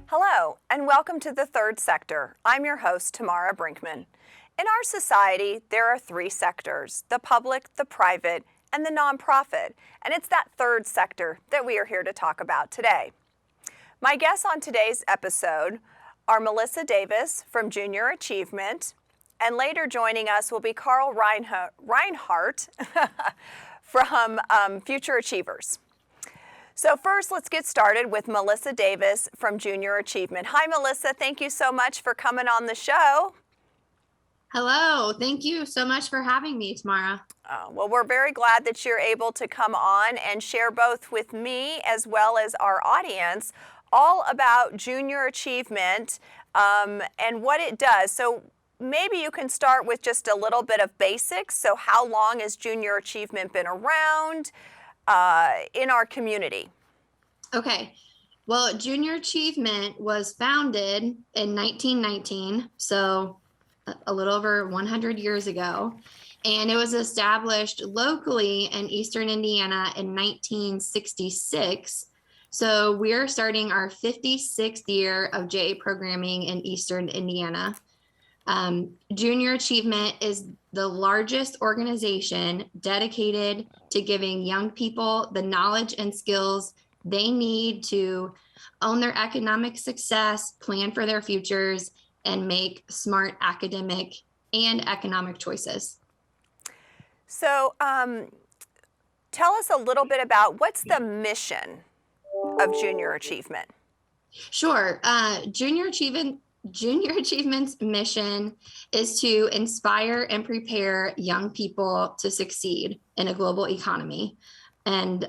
Hello, and welcome to the Third Sector. I'm your host, Tamara Brinkman. In our society, there are three sectors: the public, the private, and the nonprofit. And it's that third sector that we are here to talk about today. My guests on today's episode are Melissa Davis from Junior Achievement, and later joining us will be Carl Reinhardt from Future Achievers. So first, let's get started with Melissa Davis from Junior Achievement. Hi, Melissa. Thank you so much for coming on the show. Hello. Thank you so much for having me, Tamara. Well, we're very glad that you're able to come on and share both with me as well as our audience all about Junior Achievement and what it does. So maybe you can start with just a little bit of basics. So how long has Junior Achievement been around in our community? Okay. Well, Junior Achievement was founded in 1919, so a little over 100 years ago, and it was established locally in Eastern Indiana in 1966. So we're starting our 56th year of JA programming in Eastern Indiana. Junior Achievement is the largest organization dedicated to giving young people the knowledge and skills they need to own their economic success, plan for their futures, and make smart academic and economic choices. So tell us a little bit about what's the mission of Junior Achievement? Sure. Junior Achievement's mission is to inspire and prepare young people to succeed in a global economy. And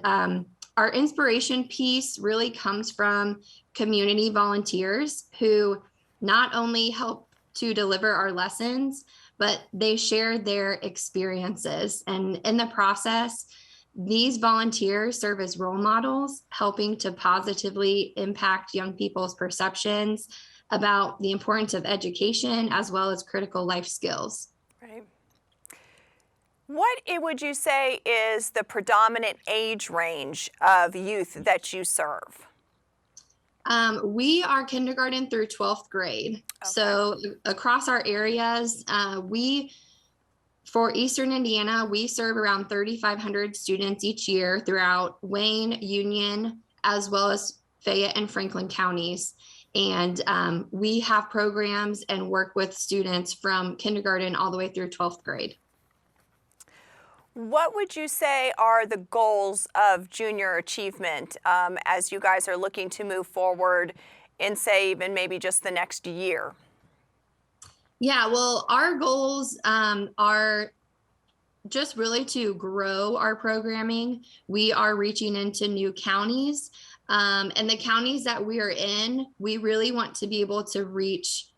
our inspiration piece really comes from community volunteers who not only help to deliver our lessons, but they share their experiences. And in the process, these volunteers serve as role models, helping to positively impact young people's perceptions about the importance of education as well as critical life skills. Right. What would you say is the predominant age range of youth that you serve? We are kindergarten through 12th grade. Okay. So across our areas, for Eastern Indiana, we serve around 3,500 students each year throughout Wayne, Union, as well as Fayette and Franklin counties. And we have programs and work with students from kindergarten all the way through 12th grade. What would you say are the goals of Junior Achievement as you guys are looking to move forward in, say, even maybe just the next year? Yeah, well, our goals are just really to grow our programming. We are reaching into new counties. And the counties that we are in, we really want to be able to reach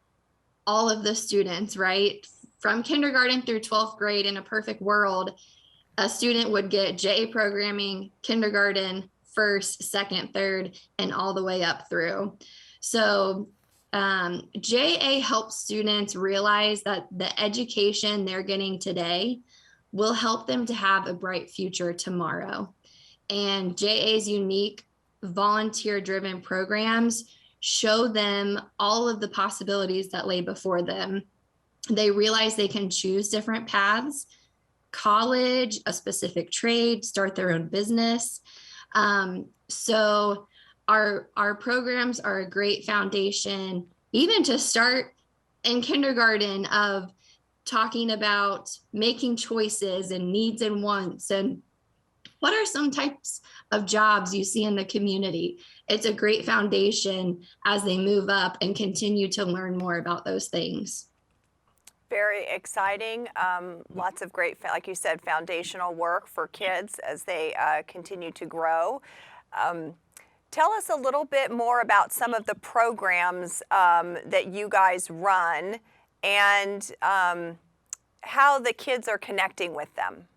all of the students, right? From kindergarten through 12th grade. In a perfect world, a student would get JA programming, kindergarten, first, second, third, and all the way up through. So JA helps students realize that the education they're getting today will help them to have a bright future tomorrow. And JA's unique volunteer-driven programs show them all of the possibilities that lay before them. They realize they can choose different paths: college, a specific trade, start their own business. So our programs are a great foundation, even to start in kindergarten, of talking about making choices and needs and wants and what are some types of jobs you see in the community. It's a great foundation as they move up and continue to learn more about those things. Very exciting. Lots of great, like you said, foundational work for kids as they continue to grow. Tell us a little bit more about some of the programs that you guys run and how the kids are connecting with them.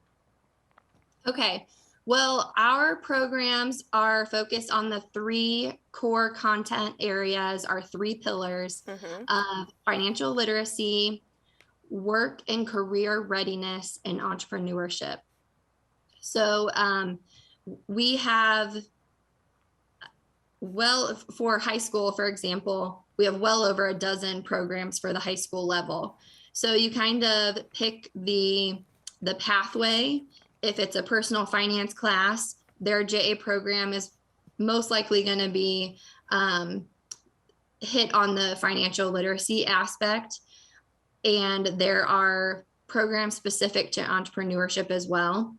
Okay. Well, our programs are focused on the three core content areas, our three pillars of financial literacy, work and career readiness, and entrepreneurship. So we have, well, for high school, for example, we have well over a dozen programs for the high school level. So you kind of pick the pathway. If it's a personal finance class, their JA program is most likely going to be hit on the financial literacy aspect. And there are programs specific to entrepreneurship as well.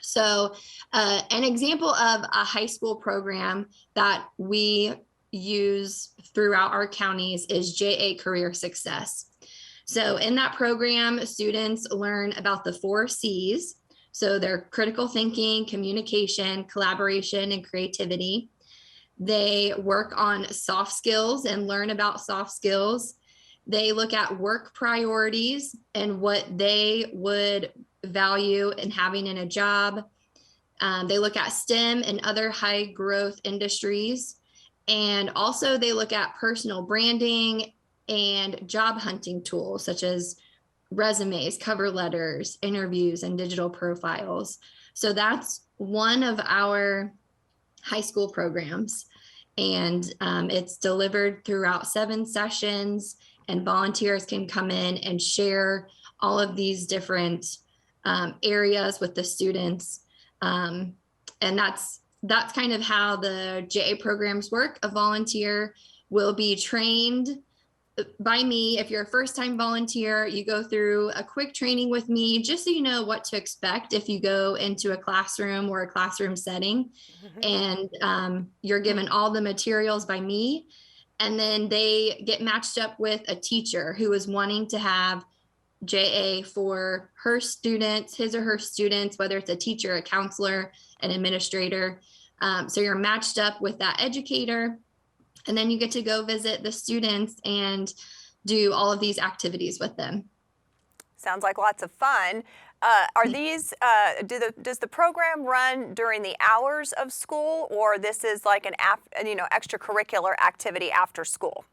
So an example of a high school program that we use throughout our counties is JA Career Success. So in that program, students learn about the 4 C's. So they're critical thinking, communication, collaboration, and creativity. They work on soft skills and learn about soft skills. They look at work priorities and what they would value in having in a job. They look at STEM and other high growth industries. And also they look at personal branding and job hunting tools such as resumes, cover letters, interviews, and digital profiles. So that's one of our high school programs. And it's delivered throughout 7 sessions, and volunteers can come in and share all of these different areas with the students. And that's kind of how the JA programs work. A volunteer will be trained by me. If you're a first-time volunteer, you go through a quick training with me, just so you know what to expect if you go into a classroom or a classroom setting. And you're given all the materials by me. And then they get matched up with a teacher who is wanting to have JA for her students, his or her students, whether it's a teacher, a counselor, an administrator. So you're matched up with that educator. And then you get to go visit the students and do all of these activities with them. Sounds like lots of fun. Are these, does the program run during the hours of school, or this is like an extracurricular activity after school?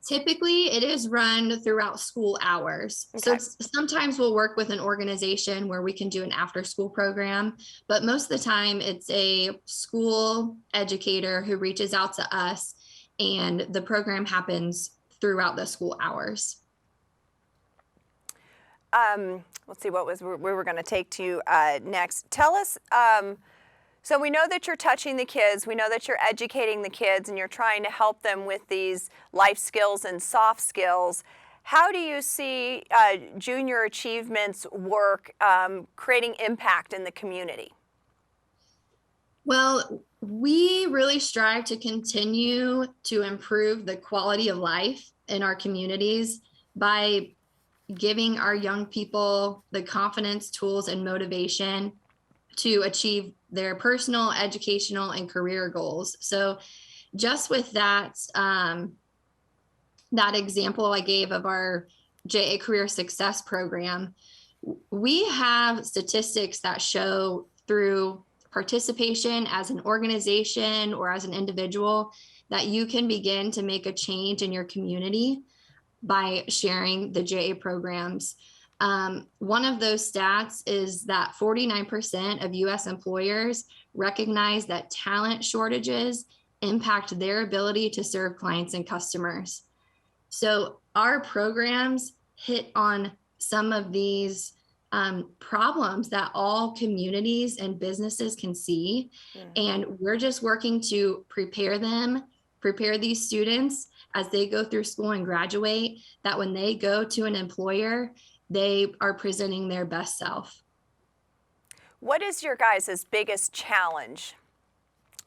Typically, it is run throughout school hours. Okay. So sometimes we'll work with an organization where we can do an after-school program, but most of the time it's a school educator who reaches out to us, and the program happens throughout the school hours. Let's see, what was we were going to take to you next. Tell us. So we know that you're touching the kids, we know that you're educating the kids, and you're trying to help them with these life skills and soft skills. How do you see junior achievements work creating impact in the community? Well, we really strive to continue to improve the quality of life in our communities by giving our young people the confidence, tools, and motivation to achieve their personal, educational, and career goals. So just with that, that example I gave of our JA Career Success program, we have statistics that show through participation as an organization or as an individual that you can begin to make a change in your community by sharing the JA programs. One of those stats is that 49% of US employers recognize that talent shortages impact their ability to serve clients and customers. So our programs hit on some of these problems that all communities and businesses can see. And we're just working to prepare these students as they go through school and graduate, that when they go to an employer, they are presenting their best self. What is your guys' biggest challenge,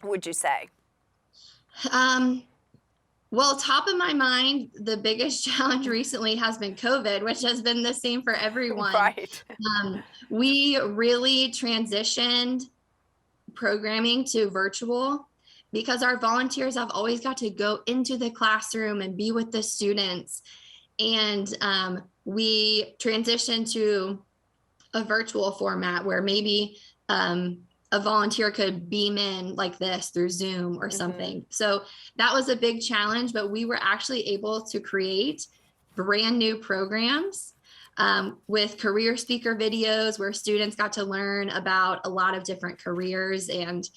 would you say? Well, top of my mind, the biggest challenge recently has been COVID, which has been the same for everyone. Right. We really transitioned programming to virtual because our volunteers have always got to go into the classroom and be with the students. And we transitioned to a virtual format where maybe a volunteer could beam in like this through Zoom or something. So that was a big challenge, but we were actually able to create brand new programs with career speaker videos where students got to learn about a lot of different careers and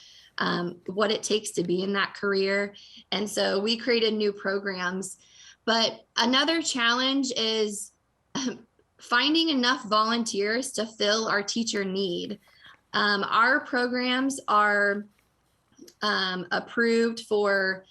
what it takes to be in that career. And so we created new programs. But another challenge is finding enough volunteers to fill our teacher need. Our programs are approved for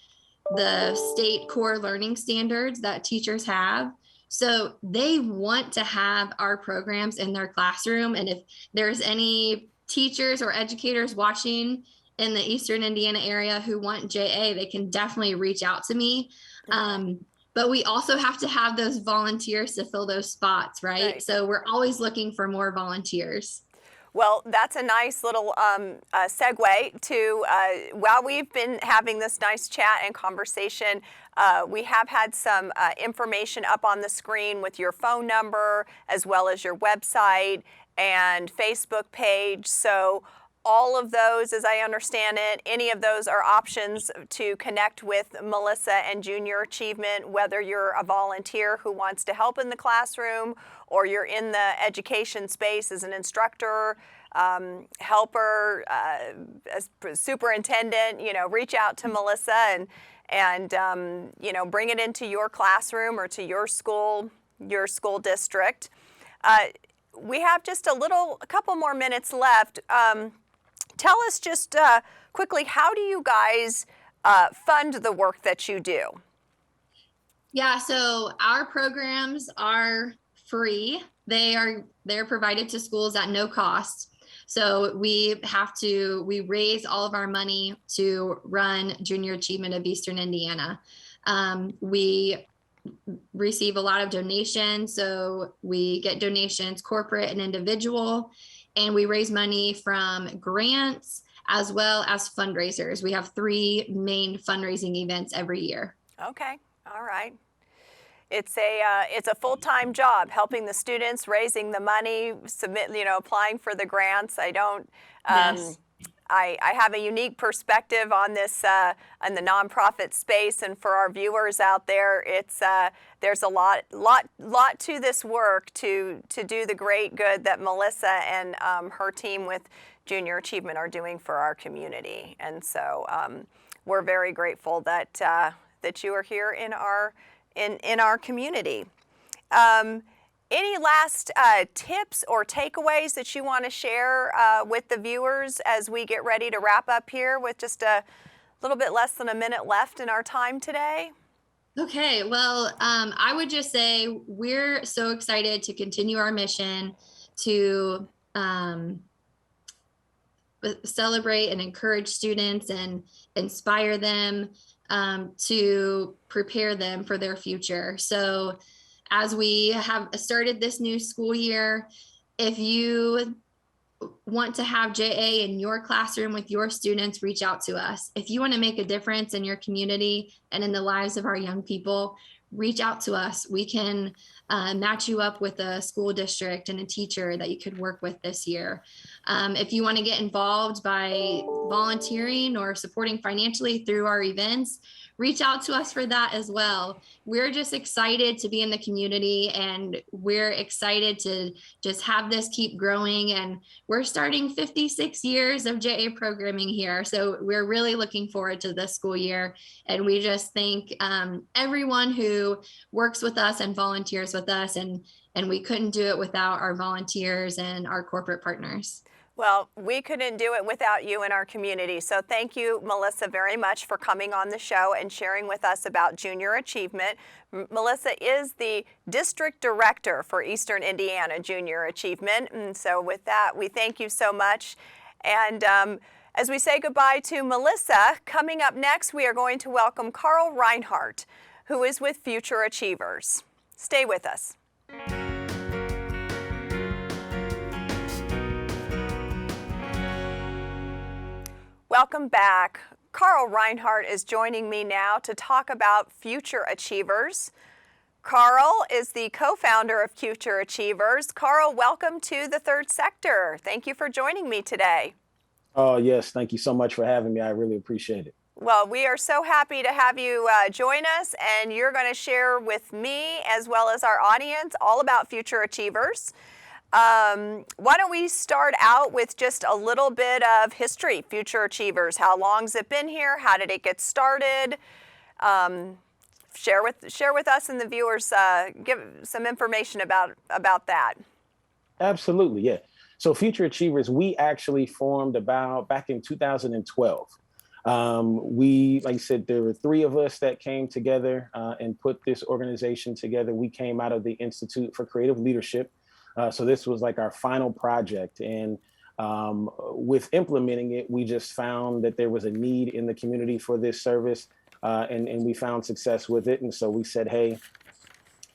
the state core learning standards that teachers have. So they want to have our programs in their classroom. And if there's any teachers or educators watching in the Eastern Indiana area who want JA, they can definitely reach out to me. But we also have to have those volunteers to fill those spots, right? So we're always looking for more volunteers. Well, that's a nice little segue to, while we've been having this nice chat and conversation, we have had some information up on the screen with your phone number, as well as your website and Facebook page. So all of those, as I understand it, any of those are options to connect with Melissa and Junior Achievement, whether you're a volunteer who wants to help in the classroom or you're in the education space as an instructor, helper, as superintendent, reach out to Melissa and bring it into your classroom or to your school district. We have just a couple more minutes left. Tell us just quickly, how do you guys fund the work that you do? Yeah, so our programs are free. They're provided to schools at no cost. So we raise all of our money to run Junior Achievement of Eastern Indiana. We receive a lot of donations. So we get donations, corporate and individual, and we raise money from grants as well as fundraisers. We have 3 main fundraising events every year. Okay, all right. It's a full-time job, helping the students, raising the money, applying for the grants. Yes. I have a unique perspective on this, on the nonprofit space, and for our viewers out there, there's a lot to this work to do the great good that Melissa and her team with Junior Achievement are doing for our community. And so we're very grateful that you are here in our community. Any last tips or takeaways that you want to share with the viewers as we get ready to wrap up here with just a little bit less than a minute left in our time today? Okay, well, I would just say we're so excited to continue our mission to celebrate and encourage students and inspire them to prepare them for their future. So as we have started this new school year, if you want to have JA in your classroom with your students, reach out to us. If you want to make a difference in your community and in the lives of our young people, reach out to us. We can match you up with a school district and a teacher that you could work with this year. If you want to get involved by volunteering or supporting financially through our events, reach out to us for that as well. We're just excited to be in the community, and we're excited to just have this keep growing. And we're starting 56 years of JA programming here. So we're really looking forward to this school year. And we just thank everyone who works with us and volunteers with us. And we couldn't do it without our volunteers and our corporate partners. Well, we couldn't do it without you in our community. So thank you, Melissa, very much for coming on the show and sharing with us about Junior Achievement. Melissa is the District Director for Eastern Indiana Junior Achievement. And so with that, we thank you so much. And as we say goodbye to Melissa, coming up next, we are going to welcome Carl Reinhardt, who is with Future Achievers. Stay with us. Welcome back. Carl Reinhardt is joining me now to talk about Future Achievers. Carl is the co-founder of Future Achievers. Carl, welcome to the Third Sector. Thank you for joining me today. Oh, yes. Thank you so much for having me. I really appreciate it. Well, we are so happy to have you join us, and you're going to share with me as well as our audience all about Future Achievers. Why don't we start out with just a little bit of history, Future Achievers. How long's it been here? How did it get started? Share with us and the viewers, give some information about that. Absolutely, yeah. So Future Achievers, we actually formed about back in 2012. Like I said, there were three of us that came together and put this organization together. We came out of the Institute for Creative Leadership. So this was like our final project. And with implementing it, we just found that there was a need in the community for this service. And we found success with it. And so we said, hey,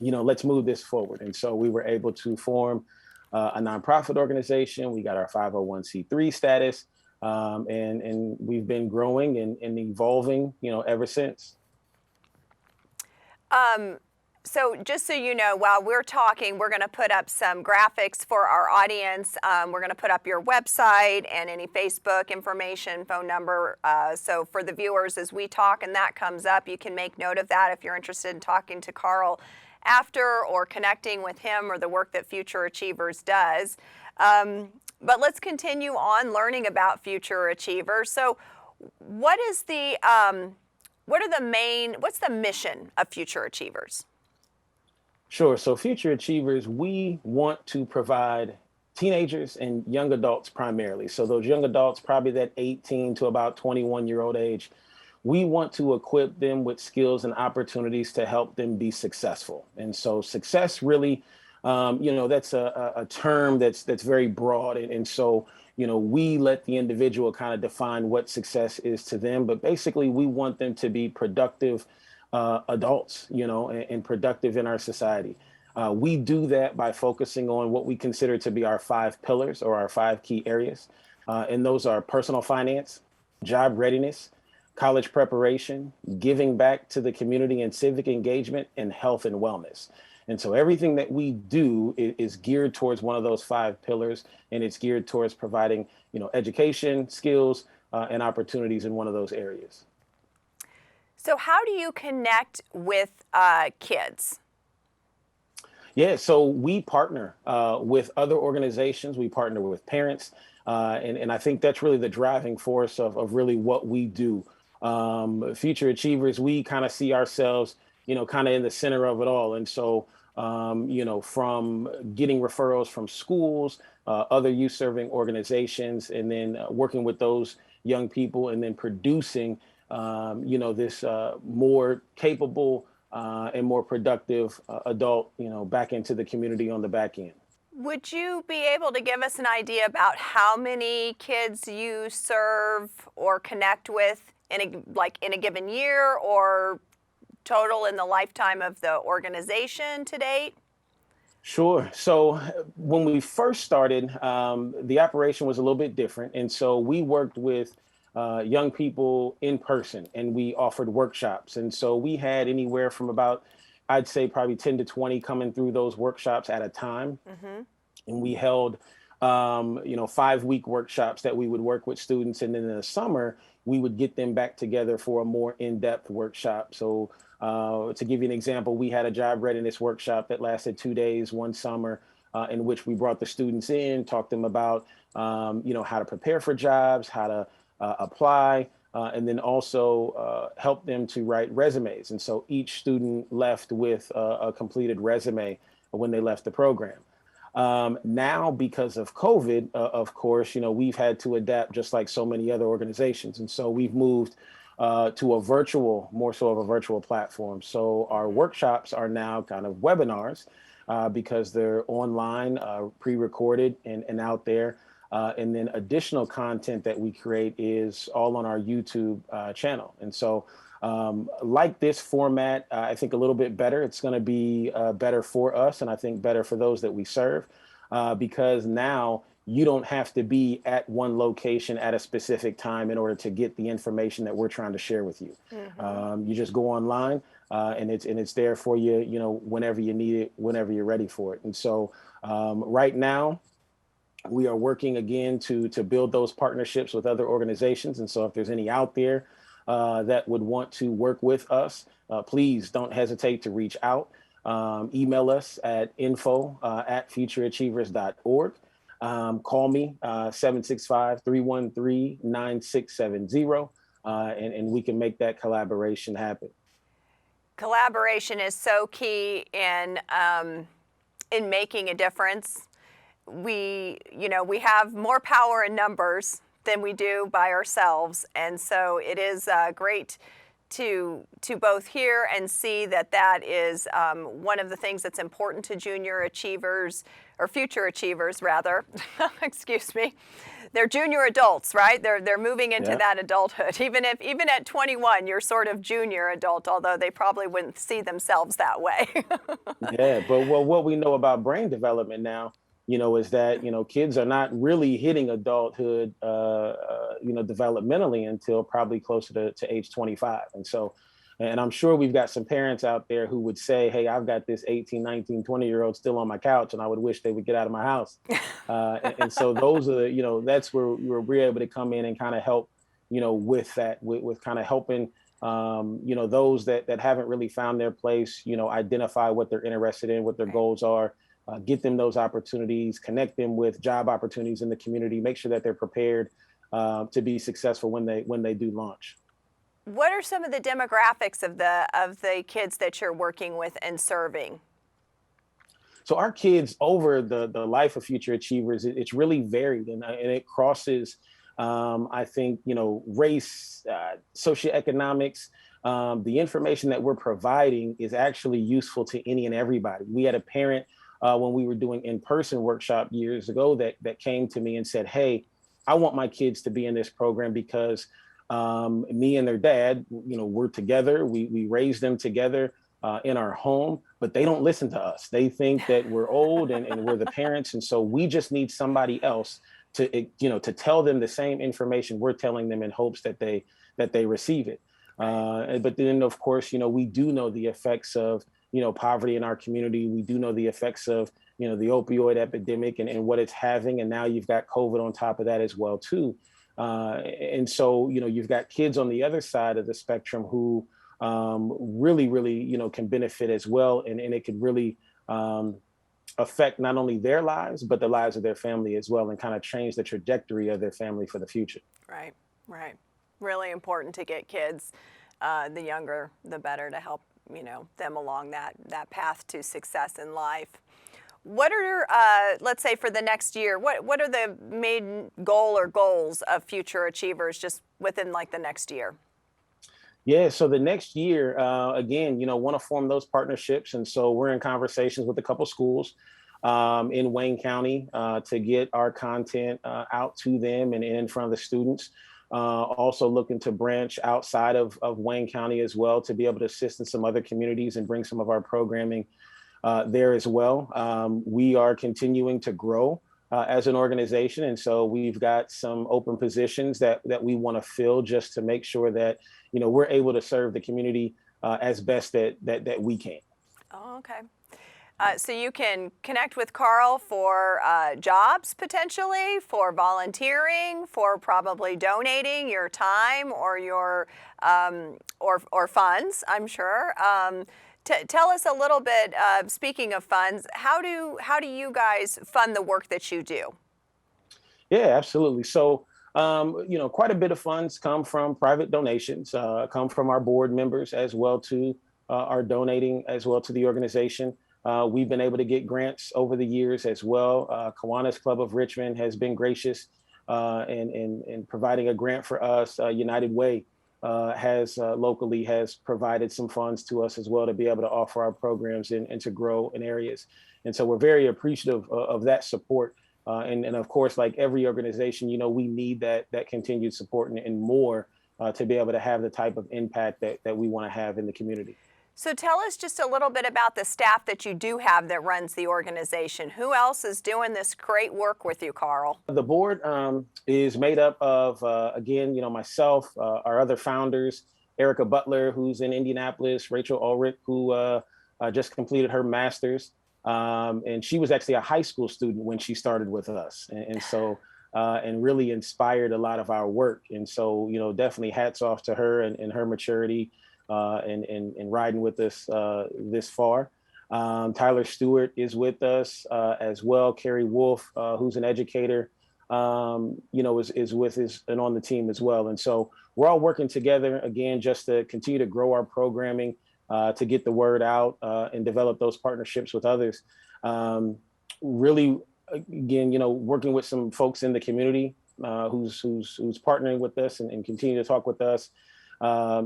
let's move this forward. And so we were able to form a nonprofit organization. We got our 501c3 status. And we've been growing and evolving, ever since. So just so you know, while we're talking, we're going to put up some graphics for our audience. We're going to put up your website and any Facebook information, phone number. So for the viewers, as we talk and that comes up, you can make note of that if you're interested in talking to Carl after or connecting with him or the work that Future Achievers does. But let's continue on learning about Future Achievers. So what's the mission of Future Achievers? Sure. So Future Achievers, we want to provide teenagers and young adults primarily. So those young adults, probably that 18 to about 21-year-old age, we want to equip them with skills and opportunities to help them be successful. And so success really, that's a term that's very broad. And so, we let the individual kind of define what success is to them. But basically, we want them to be productive adults, and productive in our society. We do that by focusing on what we consider to be our 5 pillars or our 5 key areas. And those are personal finance, job readiness, college preparation, giving back to the community and civic engagement, and health and wellness. And so everything that we do is geared towards one of those 5 pillars, and it's geared towards providing, education, skills, and opportunities in one of those areas. So how do you connect with kids? Yeah, so we partner with other organizations. We partner with parents. And I think that's really the driving force of really what we do. Future Achievers, we kind of see ourselves, kind of in the center of it all. And so, from getting referrals from schools, other youth serving organizations, and then working with those young people, and then producing this more capable and more productive adult, back into the community on the back end. Would you be able to give us an idea about how many kids you serve or connect with in a given year, or total in the lifetime of the organization to date? Sure. So when we first started, the operation was a little bit different. And so we worked with young people in person, and we offered workshops. And so we had anywhere from about, I'd say probably 10 to 20 coming through those workshops at a time. Mm-hmm. And we held, 5-week workshops that we would work with students. And then in the summer, we would get them back together for a more in-depth workshop. So to give you an example, we had a job readiness workshop that lasted 2 days one summer, in which we brought the students in, talked them about, how to prepare for jobs, how to apply, and then also help them to write resumes. And so each student left with a completed resume when they left the program. Now, because of COVID, of course, we've had to adapt just like so many other organizations. And so we've moved to more so of a virtual platform. So our workshops are now kind of webinars because they're online, pre-recorded and out there. And then additional content that we create is all on our YouTube channel. And so like this format, I think a little bit better. It's going to be better for us, and I think better for those that we serve, because now you don't have to be at one location at a specific time in order to get the information that we're trying to share with you. Mm-hmm. You just go online and it's there for you, whenever you need it, whenever you're ready for it. And so right now, we are working again to build those partnerships with other organizations. And so if there's any out there that would want to work with us, please don't hesitate to reach out. email us at info@futureachievers.org. Call me 765-313-9670, and we can make that collaboration happen. Collaboration is so key in making a difference. We have more power in numbers than we do by ourselves, and so it is great to both hear and see that is one of the things that's important to junior achievers, or future achievers rather. Excuse me. They're junior adults, right? They're moving into that adulthood. Even at 21, you're sort of junior adult, although they probably wouldn't see themselves that way. Yeah, but what we know about brain development now, is that, kids are not really hitting adulthood, developmentally until probably closer to age 25. And I'm sure we've got some parents out there who would say, hey, I've got this 18, 19, 20-year-old still on my couch, and I would wish they would get out of my house. And so those are, that's where we're able to come in and kind of help, with that, with kind of helping, those that haven't really found their place, identify what they're interested in, what their goals are. Get them those opportunities, connect them with job opportunities in the community, make sure that they're prepared to be successful when they do launch. What are some of the demographics of the kids that you're working with and serving? So our kids, over the life of Future Achievers, it's really varied, and it crosses, I think, race, socioeconomics. The information that we're providing is actually useful to any and everybody. We had a parent when we were doing in-person workshop years ago that came to me and said, hey, I want my kids to be in this program because me and their dad, we're together. We raised them together in our home, but they don't listen to us. They think that we're old and we're the parents. And so we just need somebody else to tell them the same information we're telling them in hopes that they receive it. But then, of course, we do know the effects of, poverty in our community. We do know the effects of, the opioid epidemic and what it's having. And now you've got COVID on top of that as well, too. And so, you've got kids on the other side of the spectrum who really, can benefit as well. And it could really affect not only their lives, but the lives of their family as well, and kind of change the trajectory of their family for the future. Right. Really important to get kids, the younger, the better, to help, them along that path to success in life. What are, let's say for the next year, what are the main goal or goals of Future Achievers just within like the next year? Yeah, so the next year, again, want to form those partnerships. And so we're in conversations with a couple schools in Wayne County to get our content out to them and in front of the students. Also looking to branch outside of Wayne County as well to be able to assist in some other communities and bring some of our programming there as well. We are continuing to grow as an organization. And so we've got some open positions that we want to fill just to make sure that, we're able to serve the community as best that we can. Oh, okay. So you can connect with Carl for jobs potentially, for volunteering, for probably donating your time or your or funds, I'm sure. Tell us a little bit. Speaking of funds, how do you guys fund the work that you do? Yeah, absolutely. So quite a bit of funds come from private donations, come from our board members as well too, are donating as well to the organization. We've been able to get grants over the years as well. Kiwanis Club of Richmond has been gracious in providing a grant for us. United Way has locally provided some funds to us as well to be able to offer our programs and to grow in areas. And so we're very appreciative of that support. And of course, like every organization, we need that continued support and more to be able to have the type of impact that we want to have in the community. So tell us just a little bit about the staff that you do have that runs the organization. Who else is doing this great work with you, Carl? The board is made up of, again, myself, our other founders, Erica Butler, who's in Indianapolis, Rachel Ulrich, who just completed her master's. And she was actually a high school student when she started with us. And so, and really inspired a lot of our work. And so, definitely hats off to her and her maturity and riding with us this far. Tyler Stewart is with us as well. Carrie Wolf, who's an educator, is with us and on the team as well. And so we're all working together again, just to continue to grow our programming, to get the word out and develop those partnerships with others. Really, again, working with some folks in the community who's partnering with us and continue to talk with us.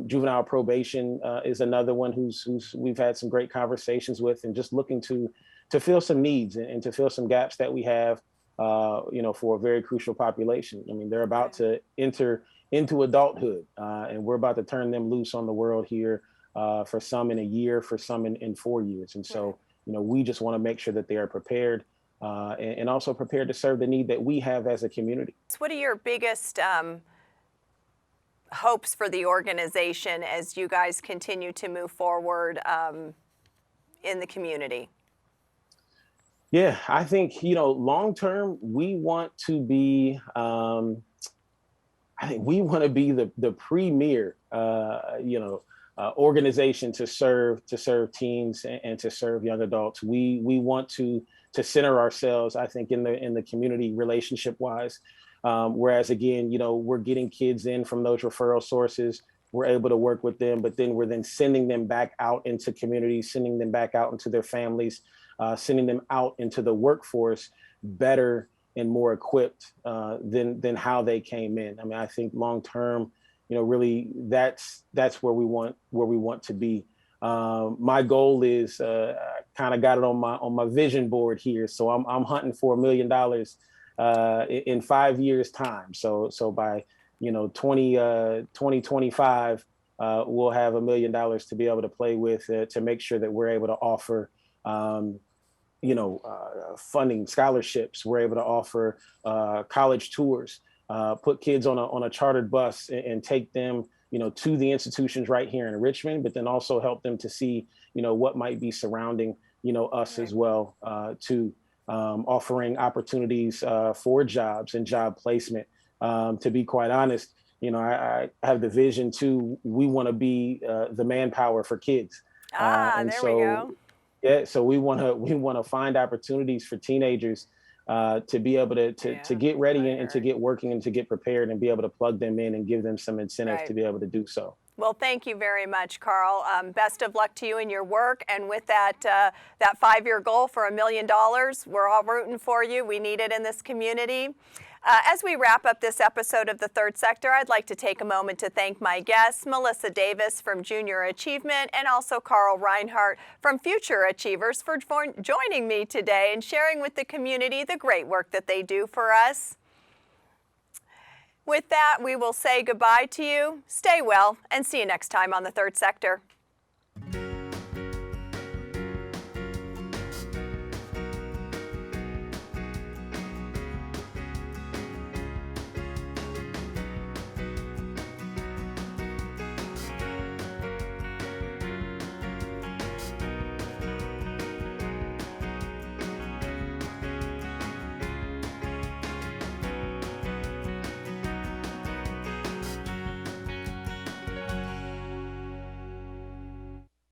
Juvenile probation is another one who's we've had some great conversations with, and just looking to fill some needs and to fill some gaps that we have, for a very crucial population. I mean, they're about to enter into adulthood, and we're about to turn them loose on the world here, for some in a year, for some in 4 years. And so, we just want to make sure that they are prepared, and also prepared to serve the need that we have as a community. What are your biggest hopes for the organization as you guys continue to move forward in the community? Yeah, I think, long term, we want to be, I think we want to be the premier, organization to serve teens and to serve young adults. We want to center ourselves, I think, in the community relationship wise. Whereas again, we're getting kids in from those referral sources. We're able to work with them, but then we're then sending them back out into communities, sending them back out into their families, sending them out into the workforce better and more equipped than how they came in. I mean, I think long term, really that's where we want to be. My goal is I kind of got it on my vision board here, so I'm hunting for $1 million in 5 years time. So by 2025, we'll have $1 million to be able to play with, to make sure that we're able to offer funding, scholarships. We're able to offer college tours, put kids on a chartered bus and take them to the institutions right here in Richmond, but then also help them to see what might be surrounding us as well, to offering opportunities for jobs and job placement. To be quite honest, I have the vision too. We want to be the manpower for kids. And there so, we go. Yeah, so we want to find opportunities for teenagers to be able to get ready and to get working and to get prepared and be able to plug them in and give them some incentive to be able to do so. Well, thank you very much, Carl. Best of luck to you in your work. And with that 5-year goal for $1 million, we're all rooting for you. We need it in this community. As we wrap up this episode of The Third Sector, I'd like to take a moment to thank my guests, Melissa Davis from Junior Achievement and also Carl Reinhardt from Future Achievers, for joining me today and sharing with the community the great work that they do for us. With that, we will say goodbye to you. Stay well and see you next time on The Third Sector.